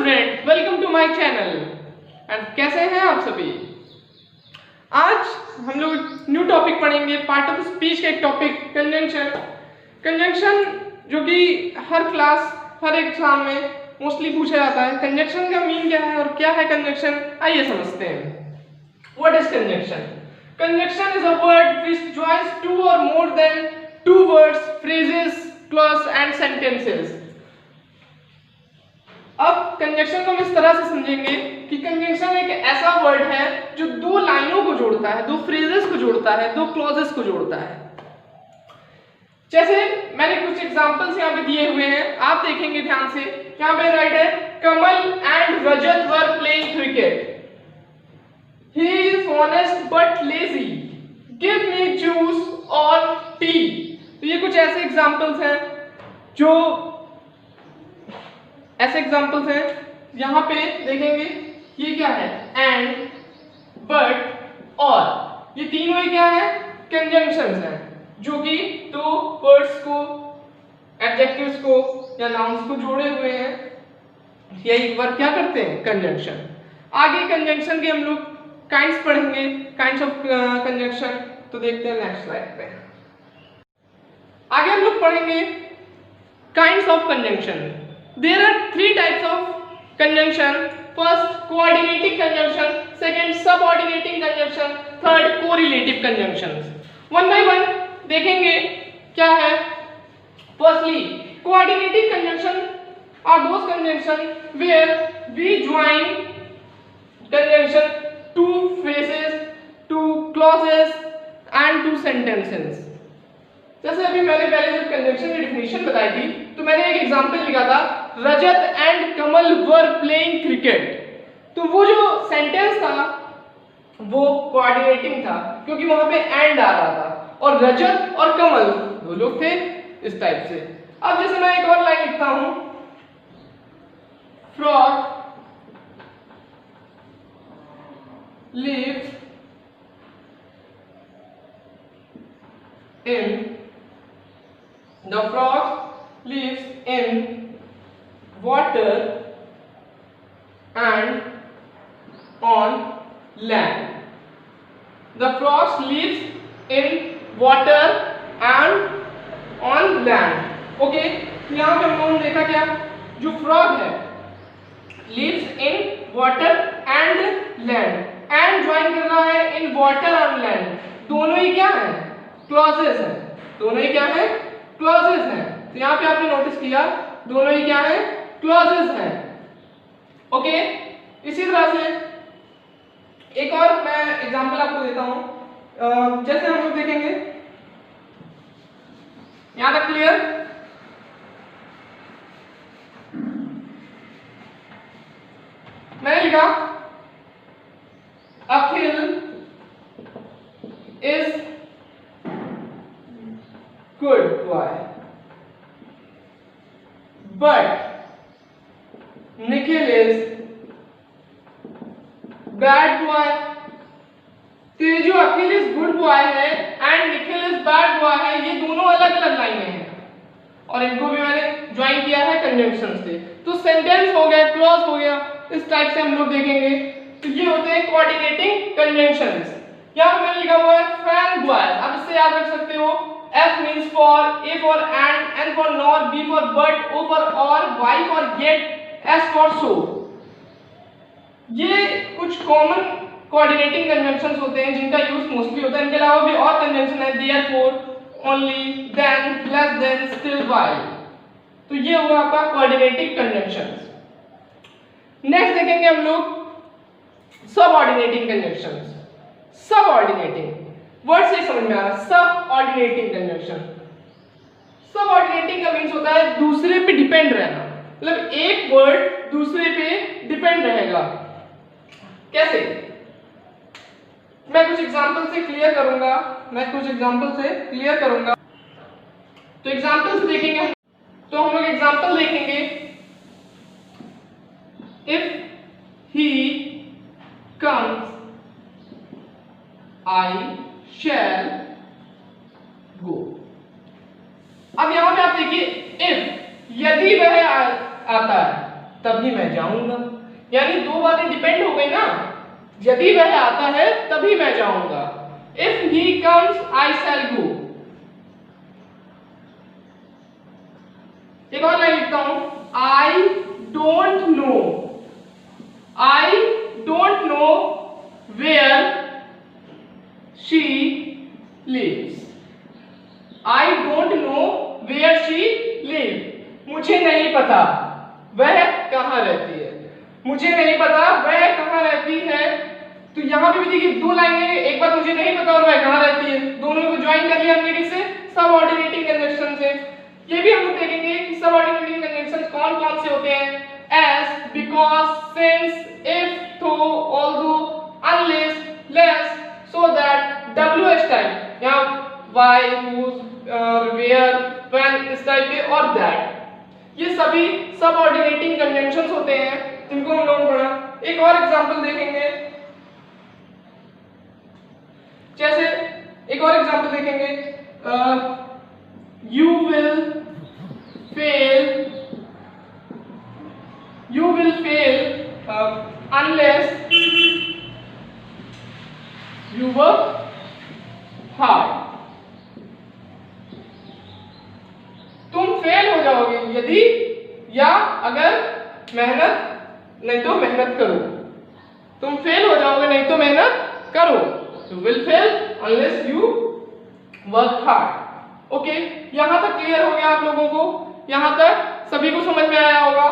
Student, welcome to my channel and कैसे हैं आप सभी। आज हम लोग न्यू टॉपिक पढ़ेंगे, पार्ट ऑफ स्पीच का एक टॉपिक कंजंक्शन। कंजंक्शन जो कि हर क्लास हर एग्जाम में मोस्टली पूछा जाता है। कंजंक्शन का मीन क्या है और क्या है कंजंक्शन, आइए समझते हैं। What is conjunction? Conjunction is a word which joins two और more than two words, phrases, clause and sentences. अब कंजंक्शन को हम इस तरह से समझेंगे कि कंजंक्शन एक ऐसा वर्ड है जो दो लाइनों को जोड़ता है, दो फ्रेजेस को जोड़ता है, दो क्लॉजेस को जोड़ता है। जैसे मैंने कुछ एग्जांपल्स यहाँ पे दिए हुए हैं, आप देखेंगे ध्यान से। यहाँ पे राइट है, Kamal and Rajat were playing cricket, he is honest but lazy, give me juice और टी। तो ये कुछ ऐसे एग्जांपल्स हैं जो यहाँ पे देखेंगे। ये क्या है? एंड, बट, और, ये तीनों ही क्या है? कंजंक्शंस हैं जो कि दो वर्ड्स को, एडजेक्टिव्स को या नाउन्स को जोड़े हुए हैं। यही वर्ड क्या करते हैं? कंजंक्शन। आगे कंजंक्शन के हम लोग काइंड्स पढ़ेंगे, काइंड्स ऑफ कंजंक्शन। तो देखते हैं नेक्स्ट स्लाइड पे। आगे हम लोग पढ़ेंगे kinds of conjunction. There are three types of conjunction. First, coordinating conjunction. Second, subordinating conjunction. Third, correlative conjunctions. One by one देखेंगे क्या है। Firstly, coordinating conjunction are those conjunction where we join conjunction to phrases, to clauses and to sentences. जैसे अभी मैंने पहले जब conjunction की definition बताई थी तो मैंने एक एग्जांपल लिखा था, Rajat and Kamal were playing cricket. तो वो जो सेंटेंस था वो कोऑर्डिनेटिंग था क्योंकि वहां पे एंड आ रहा था, और रजत और कमल दो लोग थे इस टाइप से। अब जैसे मैं एक और लाइन लिखता हूं, frog lives in The frog lives in water and on land. The frog lives in water and on land. Okay, यहाँ पे हम लोगों ने देखा क्या, जो frog है lives in water and land, and join कर रहा है in water and land। दोनों ही क्या है? Clauses हैं। दोनों ही क्या है? क्लॉजेस हैं। तो यहाँ पे आपने नोटिस किया दोनों ही क्या है? क्लॉजेस हैं। ओके, इसी तरह से एक और मैं एग्जांपल आपको देता हूं। जैसे हम लोग देखेंगे, यहाँ तक क्लियर? मैंने लिखा अखिल is good boy, but Nikhil is bad boy। तो ये जो अखिल इज गुड बॉय है and Nikhil is bad boy है, ये दोनों अलग अलग लाइनें हैं और इनको भी मैंने ज्वाइन किया है कंजंक्शन से। तो सेंटेंस हो गया, क्लॉज हो गया, इस टाइप से हम लोग देखेंगे। तो ये होते हैं कोऑर्डिनेटिंग कंजंक्शंस। यहाँ पे मैंने लिखा हुआ है फैन बॉयज। अब इससे याद रख सकते हो, F means for, A for and, N for nor, B for but, O for or, Y for yet, S for so। ये कुछ कॉमन कोऑर्डिनेटिंग कंजंक्शंस होते हैं जिनका यूज मोस्टली होता है। इनके अलावा भी और कंजंक्शन है, therefore, only, then, less than, still, while। तो ये हुआ आपका कोऑर्डिनेटिंग कंजंक्शंस। नेक्स्ट देखेंगे हम लोग सबऑर्डिनेटिंग कंजंक्शंस। सबऑर्डिनेटिंग वर्ड से समझ में आ रहा है, सबऑर्डिनेटिंग कंजंक्शन। सबऑर्डिनेटिंग का मीन्स होता है दूसरे पे डिपेंड रहना, मतलब एक वर्ड दूसरे पे डिपेंड रहेगा। कैसे? मैं कुछ एग्जांपल से क्लियर करूंगा। तो एग्जांपल्स देखेंगे, तो हम लोग एग्जांपल देखेंगे। If he comes I shall go। अब यहां पे आप देखिए, इफ, यदि वह आता है, तभी मैं जाऊंगा। यानी दो बातें डिपेंड हो गई ना, यदि वह आता है तभी मैं जाऊंगा। If he comes I shall go. एक और लाइन लिखता हूं, I don't know, I don't know where she lives. I don't know where she live, मुझे नहीं पता वह कहाँ रहती है, मुझे नहीं पता वह कहाँ रहती है। तो यहाँ पे भी देखिए दो लाइनें, एक बात मुझे नहीं पता और वह कहाँ रहती है, दोनों को ज्वाइन कर लिया हमने किससे, सबऑर्डिनेटिंग कंजंक्शन से। ये भी हम लोग देखेंगे कि सबऑर्डिनेटिंग कंजंक्शंस कौन-कौन से होते हैं, as, because, since, if, though, although, unless, less, so that, WH type, यहाँ why, whose, where, when इस टाइप के, और that, ये सभी सबऑर्डिनेटिंग कंजंक्शंस होते हैं जिनको हम लोग पढ़ा। एक और एग्जांपल देखेंगे, जैसे एक और एग्जांपल देखेंगे, you will fail unless you work hard। तुम फेल हो जाओगे यदि या अगर मेहनत नहीं तो मेहनत करो, तुम फेल हो जाओगे नहीं तो मेहनत करो। You will fail unless you work hard। Okay, यहां तक क्लियर हो गया आप लोगों को, यहां तक सभी को समझ में आया होगा।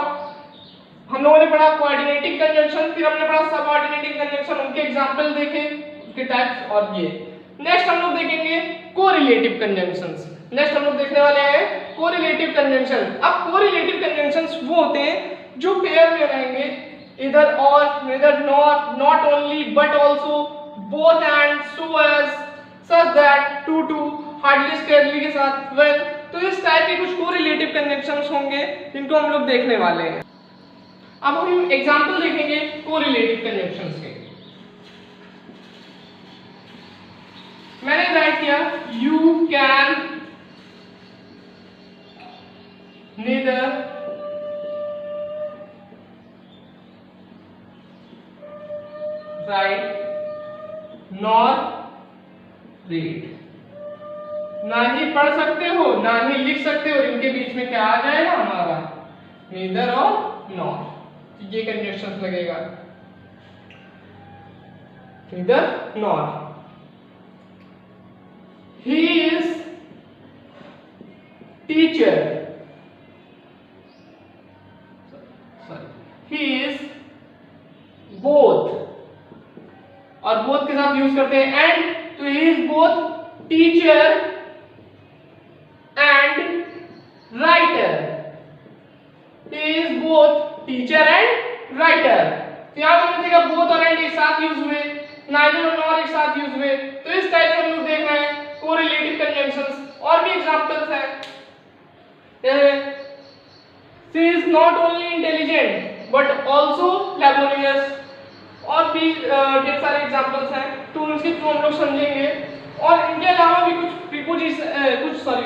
हम लोगों ने पढ़ा कोऑर्डिनेटिंग कंजंक्शन, फिर हमने पढ़ा सबऑर्डिनेटिंग कंजंक्शन, उनके एग्जांपल देखे, उनके टाइप्स और ये। नेक्स्ट हम लोग देखेंगे कोरिलेटिव कंजंक्शंस। नेक्स्ट हम लोग देखने वाले हैं कोरिलेटिव कंजंक्शन। अब कोरिलेटिव कंजंक्शंस वो होते हैं जो पेयर में रहेंगे, इधर और, neither nor, not only but also, both and, so as, such that, to, hardly, scarcely के साथ, when। तो इस टाइप के कुछ कोरिलेटिव कंजंक्शंस होंगे जिनको हम लोग देखने वाले हैं। अब हम एग्जांपल देखेंगे कोरिलेटिव कंजंक्शंस के। मैंने राइट किया, you can neither write nor read। ना ही पढ़ सकते हो ना ही लिख सकते हो, इनके बीच में क्या आ जाएगा हमारा, neither और nor, ये कंजंक्शन लगेगा, neither nor। He is teacher, he is both, और both के साथ यूज करते हैं and, तो he is both teacher and writer। he is both teacher and writer। तो यहाँ पर देखिएगा both और and एक साथ यूज हुए, neither और nor एक साथ यूज हुए। तो इस टाइप से हम लोग देख रहे हैं कोरिलेटिव कंजंक्शंस। और भी एग्जांपल्स हैं, she is not only intelligent but also laborious। और भी ढेर सारे एग्जांपल्स हैं, तो उनके थ्रू हम लोग समझेंगे। और इनके अलावा भी कुछ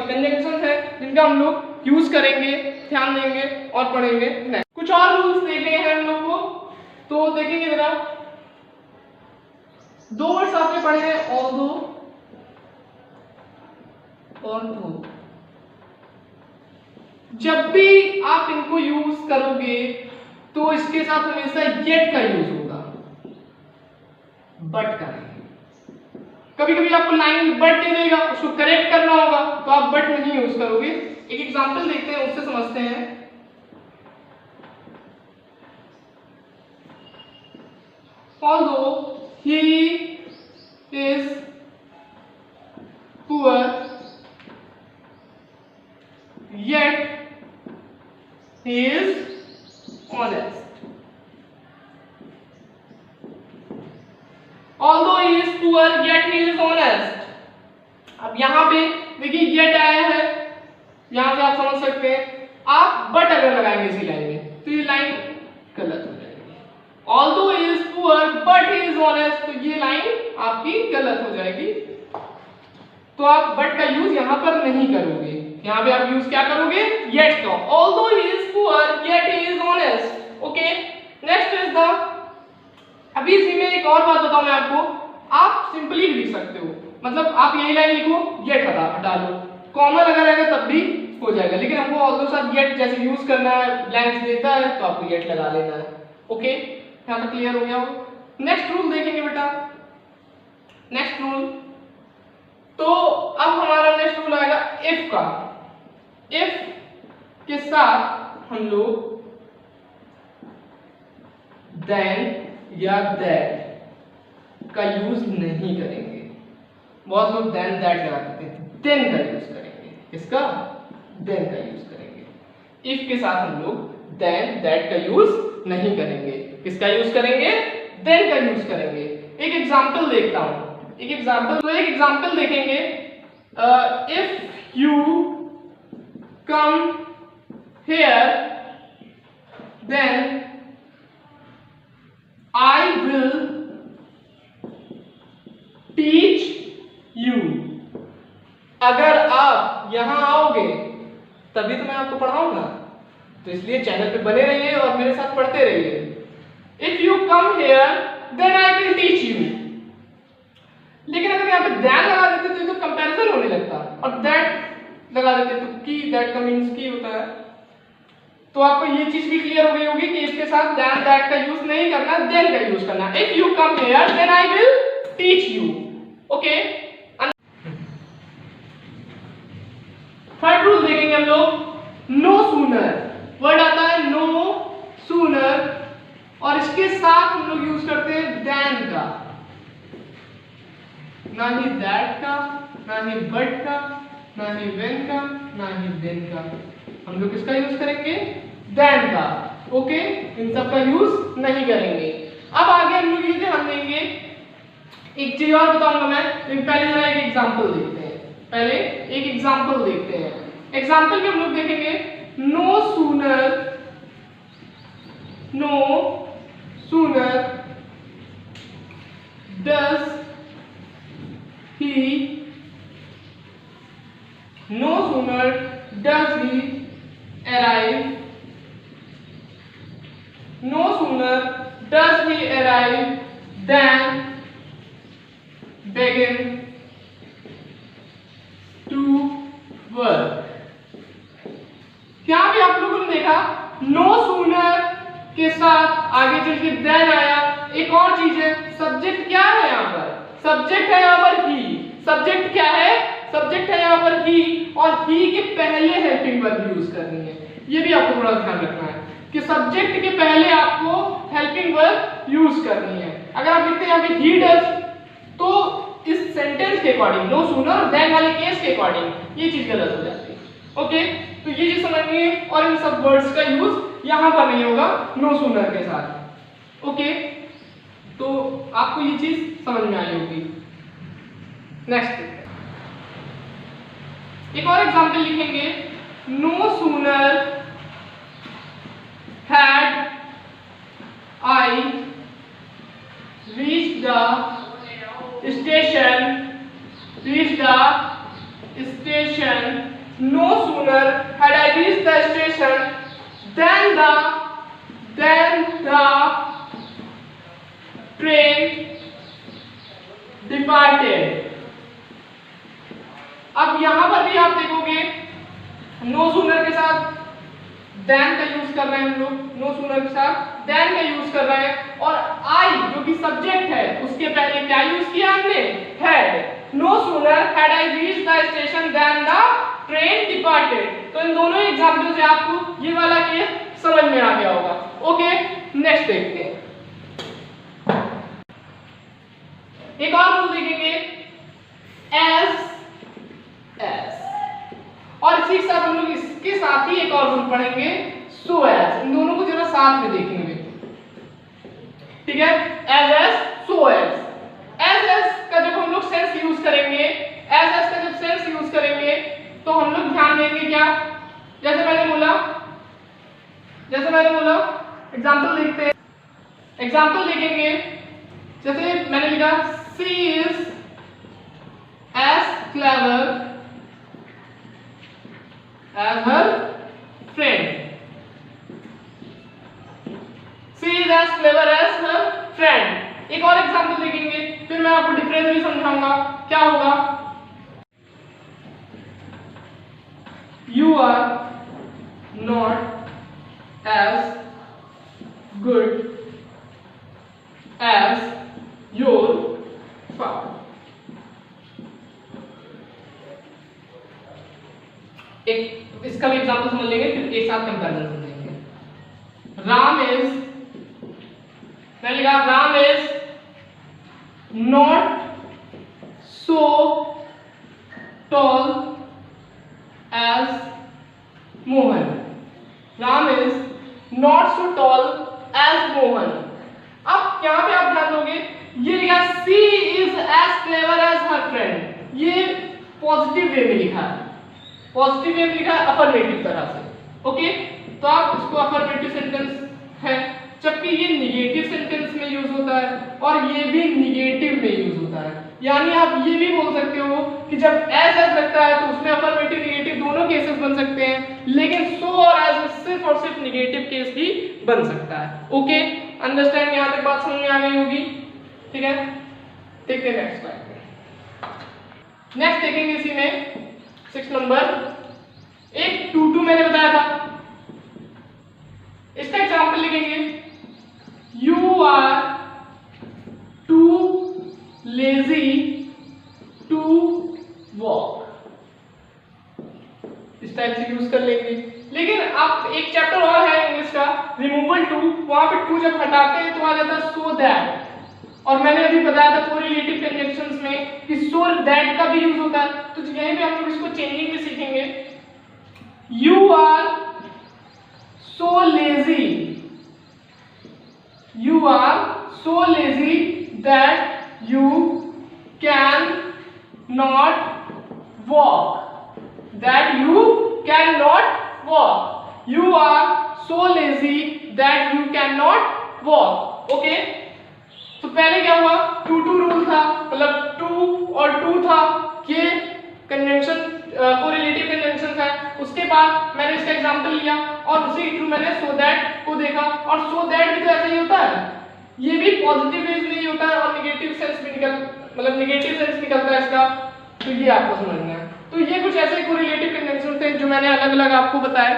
कंजंक्शंस हैं जिनका हम लोग यूज करेंगे, ध्यान देंगे और पढ़ेंगे। कुछ और रूल्स देखे हैं हम लोग को, तो देखेंगे जरा। दो वर्ड्स आपने पढ़े हैं, although और तो। जब भी आप इनको यूज करोगे तो इसके साथ हमेशा येट का यूज होगा, बट का नहीं। कभी कभी आपको लाइन बट दे देगा, उसको करेक्ट करना होगा तो आप बट नहीं यूज करोगे। एक एग्जांपल देखते हैं, उससे समझते हैं। Although he is poor, yet he is honest। Although he is poor, yet he is honest। अब यहाँ पे देखिए yet आया है, यहाँ से आप समझ सकते हैं। आप बट अगर लगाएंगे इसी लाइन में तो ये लाइन गलत हो जाएगी। Although he is poor, but he is honest, तो ये लाइन आपकी गलत हो जाएगी। तो आप बट का यूज यहाँ पर नहीं करोगे, यहाँ पे आप यूज क्या करोगे, yet का। Although he is poor, yet he is honest। Okay next is the, अभी इसी में एक और बात बताऊं मैं आपको, आप सिंपली लिख सकते हो, मतलब आप यही लाइन लिखो येट हटा लो, कॉमन अगर रहेगा तब भी हो जाएगा, लेकिन हमको ऑल्दो साथ येट जैसे यूज करना है, ब्लैंक्स देता है तो आपको येट लगा लेना है। ओके यहाँ तक क्लियर हो गया हो। नेक्स्ट रूल देखेंगे बेटा, नेक्स्ट रूल, तो अब हमारा नेक्स्ट रूल आएगा इफ का। इफ के साथ हम लोग देन या दैट का यूज नहीं करेंगे। बहुत लोग देन दैट लगाते हैं, देन का यूज करेंगे, इसका देन का यूज करेंगे। इफ के साथ हम लोग देन दैट का यूज नहीं करेंगे, किसका यूज करेंगे, देन का यूज करेंगे। एक एग्जांपल देखता हूं, एक एग्जांपल देखेंगे। If you come here then I will teach you। अगर आप यहां आओगे तभी तो मैं आपको पढ़ाऊंगा, तो इसलिए चैनल पे बने रहिए और मेरे साथ पढ़ते रहिए। If you come here then I will teach you। लेकिन अगर यहाँ पे then लगा देते तो कंपैरिजन होने लगता, और that लगा देते तो की, that का मीन्स की होता है। तो आपको ये चीज भी क्लियर हो गई होगी कि इसके साथ देन दैट का यूज नहीं करना, देन का यूज करना। If you come here then I will teach you. Okay third rule देखेंगे हम लोग, नो सूनर। वर्ड आता है नो सूनर और इसके साथ हम लोग यूज करते हैं देन का, ना ही दैट का, ना ही बट का, ना ही व्हेन का, ना ही देन का। हम लोग किसका यूज करेंगे, देन का। ओके इन सब का यूज नहीं करेंगे। अब आगे हम लोग ये ध्यान देंगे, एक चीज और बताऊंगा मैं, लेकिन पहले जरा एक एग्जांपल देखते हैं। पहले एक एग्जांपल देखते हैं। एग्जांपल में हम लोग देखेंगे no sooner does he, no sooner does he arrive, no sooner does he arrive than begin to work। क्या भी आप लोगों ने देखा, no sooner के साथ आगे चल के then आया। एक और चीज है, सब्जेक्ट क्या है यहाँ पर, सब्जेक्ट है यहाँ पर ही। सब्जेक्ट क्या है, सब्जेक्ट है यहाँ पर ही, और ही के पहले हेल्पिंग वर्ब यूज करनी है। ये भी आपको थोड़ा ध्यान रखना है कि सब्जेक्ट के पहले आपको हेल्पिंग वर्ब यूज करनी है। अगर आप लिखते हैं यहाँ पे ही डज, तो इस सेंटेंस के अकॉर्डिंग, नो सूनर देन वाले केस के अकॉर्डिंग ये चीज गलत हो जाती है। ओके तो ये चीज समझनी है, और इन सब वर्ड्स का यूज यहाँ पर नहीं होगा नो सूनर के साथ। ओके तो आपको ये चीज समझ में आई होगी। नेक्स्ट एक और एग्जांपल लिखेंगे, no sooner had I reach the station, no sooner had I reach the station then the train departed. अब यहां पर भी आप देखोगे नो सूनर के साथ देन का यूज कर रहे हैं हम लोग, नो सूनर के साथ देन का यूज कर रहे हैं, और आई जो कि सब्जेक्ट है उसके पहले क्या यूज किया हमने, had. No sooner had I reached the station then the train departed. तो इन दोनों एग्जांपल से आपको ये वाला केस समझ में आ गया होगा। ओके नेक्स्ट देखते हैं, एक और रूल देखेंगे एज, और इसी के साथ हम लोग इसके साथ ही एक और रूल पढ़ेंगे सो एज। इन दोनों को जरा साथ में देखेंगे, ठीक है। एज सो एज का जब हम लोग सेंस यूज करेंगे, एज का जब सेंस यूज करेंगे तो हम लोग ध्यान देंगे क्या, जैसे मैंने बोला एग्जांपल देखते हैं, एग्जांपल देखेंगे। जैसे मैंने लिखा she is as clever as her friend। As clever as her friend. एक और एग्जांपल देखेंगे, फिर मैं आपको डिफरेंस भी समझाऊंगा क्या होगा। You are not as good as your father. एक इसका भी एग्जांपल समझ लेंगे, फिर एक साथ कंपैरिजन समझेंगे। राम इज, मैंने लिखा Ram is not so tall as Mohan. Ram is not so tall as Mohan. अब यहां पे आप ध्यान दोगे, ये लिखा she is as clever as her friend, ये पॉजिटिव वे में लिखा है, पॉजिटिव वे में लिखा है अफर्मेटिव तरह से। ओके, तो आप इसको अफर्मेटिव सेंटेंस है, जबकि ये निगेटिव सेंटेंस में यूज होता है और ये भी निगेटिव में यूज होता है। यानी आप ये भी बोल सकते हो कि जब एज लगता है तो उसमें अफर्मेटिव निगेटिव दोनों केसेस बन सकते हैं, लेकिन सो और एज में सिर्फ और सिर्फ निगेटिव केस ही बन सकता है। ओके, अंडरस्टैंड, यहां तक बात समझ में आ गई होगी। ठीक है, देखते हैं नेक्स्ट स्लाइड पे। नेक्स्ट देखेंगे इसी में 6 नंबर, एक टू मैंने बताया था, इसका एग्जांपल लिखेंगे। You are too lazy to walk, इस टाइप से यूज कर लेंगे। लेकिन आप एक चैप्टर और है इंग्लिश का, रिमूवल टू, वहां पे टू जब हटाते हैं तो आ जाता है सो दैट, और मैंने अभी बताया था कोरिलेटिव कंजंक्शंस में कि सो दैट का भी यूज होता है, तो यहीं पे हम लोग इसको चेंजिंग में सीखेंगे। You are so lazy, you are so lazy that you can not walk, that you can not walk, you are so lazy that you can not walk. Okay, तो पहले क्या हुआ, टू रूल था, मतलब to और to था, ये conjunction correlative conjunctions है। उसके बाद मैंने इसका एग्जांपल लिया और उसी के थ्रू मैंने सो दैट को देखा, और सो दैट भी तो ऐसा ही होता है, ये भी पॉजिटिव वेज में ही होता है और नेगेटिव सेंस भी मतलब नेगेटिव सेंस निकलता है इसका, तो ये आपको समझना है। तो ये कुछ ऐसे कोरिलेटिव कंजंक्शन थे जो मैंने अलग अलग आपको बताया।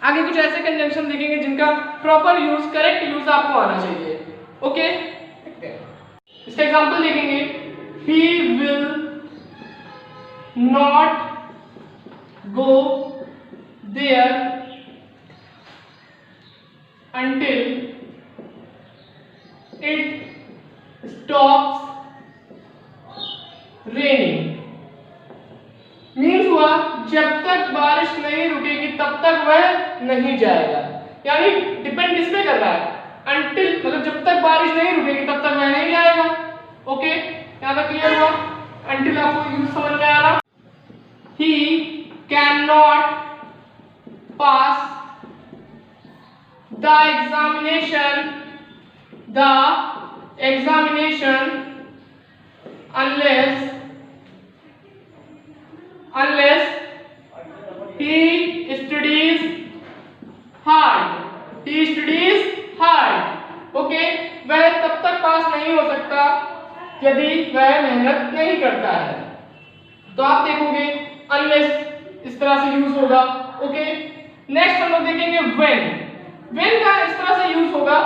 आगे कुछ ऐसे कंजंक्शन देखेंगे जिनका प्रॉपर यूज, करेक्ट यूज आपको आना चाहिए। ओके, इसका एग्जांपल देखेंगे। He will not go there until it stops raining। Means हुआ जब तक बारिश नहीं रुकेगी तब तक वह नहीं जाएगा, यानी डिपेंड किस पे कर रहा है, until मतलब जब तक बारिश नहीं रुकेगी तब तक वह नहीं जाएगा। ओके, यहां तक क्लियर हुआ, until आपको यूज समझ में आ रहा। he cannot pass the examination unless he studies hard। Okay, वह तब तक पास नहीं हो सकता यदि वह मेहनत नहीं करता है। तो आप देखोगे unless इस तरह से यूज होगा। ओके, नेक्स्ट हम लोग देखेंगे when का इस तरह से यूज होगा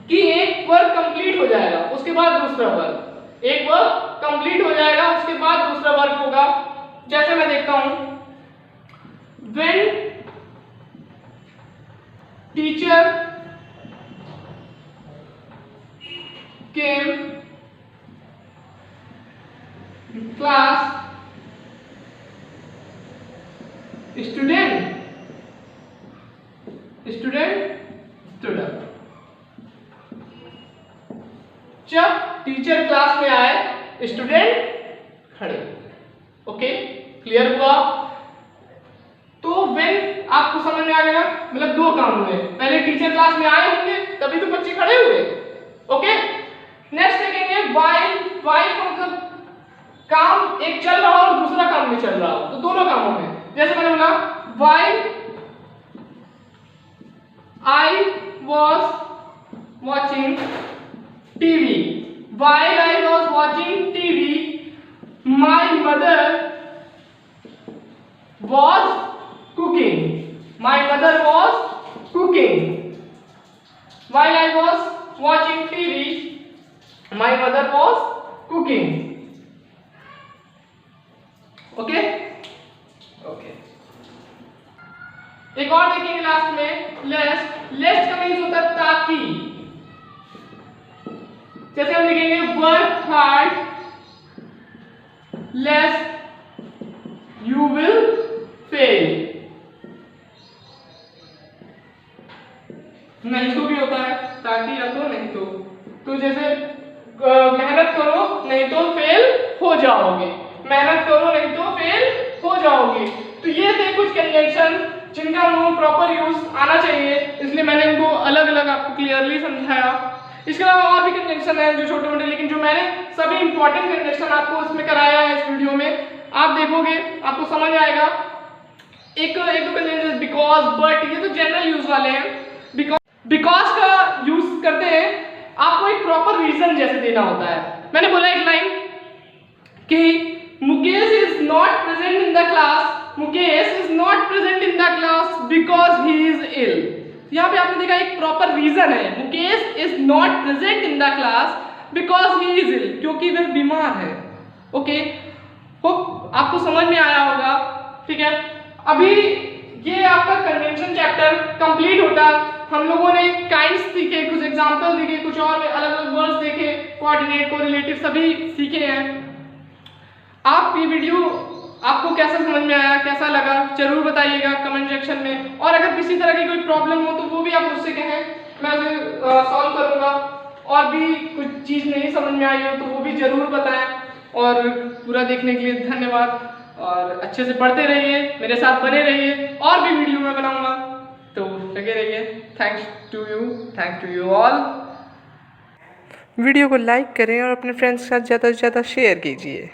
कि एक वर्क कंप्लीट हो जाएगा उसके बाद दूसरा वर्क, एक वर्क कंप्लीट हो जाएगा उसके बाद दूसरा वर्क होगा। जैसे मैं देखता हूं, when teacher came to class, student stood up। जब टीचर क्लास में आए स्टूडेंट खड़े। ओके, क्लियर हुआ। तो व्हेन आपको समझ में आ गया ना, मतलब दो काम हुए, पहले टीचर क्लास में आए होंगे तभी तो बच्चे खड़े हुए। ओके, नेक्स्ट देखेंगे व्हाइल का मतलब काम एक चल रहा हो और दूसरा काम भी चल रहा हो, तो दोनों कामों में, जैसे मैंने बोला while I was watching TV. While I was watching TV, my mother was cooking. My mother was cooking. While I was watching TV, my mother was cooking. Okay? Okay. एक और देखेंगे लास्ट में लेस्ट। लेस्ट का मीन्स होता है ताकि। जैसे हम लिखेंगे work hard लेस्ट you will fail. नहीं तो भी होता है ताकि या तो नहीं तो जैसे मेहनत करो नहीं तो फेल हो जाओगे, मेहनत करो नहीं तो फेल हो जाओगे। तो ये थे कुछ कंजंक्शन जिनका हम लोगों को प्रॉपर यूज आना चाहिए, इसलिए मैंने इनको अलग अलग आपको क्लियरली समझाया। इसके अलावा और भी कंजंक्शन है जो छोटे मोटे, लेकिन जो मैंने सभी इंपॉर्टेंट कंजंक्शन आपको इसमें कराया है इस वीडियो में, आप देखोगे आपको समझ आएगा। एक दो कंजंक्शन बिकॉज, बट, ये तो जनरल यूज वाले हैं। बिकॉज का यूज करते हैं आपको एक प्रॉपर रीजन जैसे देना होता है। मैंने बोला एक लाइन कि Mukesh is not present in the class, Mukesh is not present in the class because he is ill. यहाँ पे आपने देखा एक प्रॉपर रीजन है, Mukesh is not present in the class because he is ill, क्योंकि वह बीमार है। ओके, होप आपको समझ में आया होगा। ठीक है, अभी ये आपका कन्वेंशन चैप्टर कंप्लीट होता। हम लोगों ने काइंड्स सीखे, कुछ एग्जांपल देखे, कुछ और अलग अलग वर्ड्स देखे, कोऑर्डिनेट, कोरिलेटिव सभी सीखे हैं। आप ये वीडियो आपको कैसा समझ में आया, कैसा लगा, जरूर बताइएगा कमेंट सेक्शन में। और अगर किसी तरह की कोई प्रॉब्लम हो तो वो भी आप मुझसे कहें, मैं उसे सॉल्व करूँगा। और भी कुछ चीज़ नहीं समझ में आई हो तो वो भी जरूर बताएं। और पूरा देखने के लिए धन्यवाद, और अच्छे से पढ़ते रहिए, मेरे साथ बने रहिए, और भी वीडियो मैं बनाऊंगा तो लगे रहिए। Thanks to you all. Video को लाइक करें और अपने फ्रेंड्स के साथ ज़्यादा से ज़्यादा शेयर कीजिए।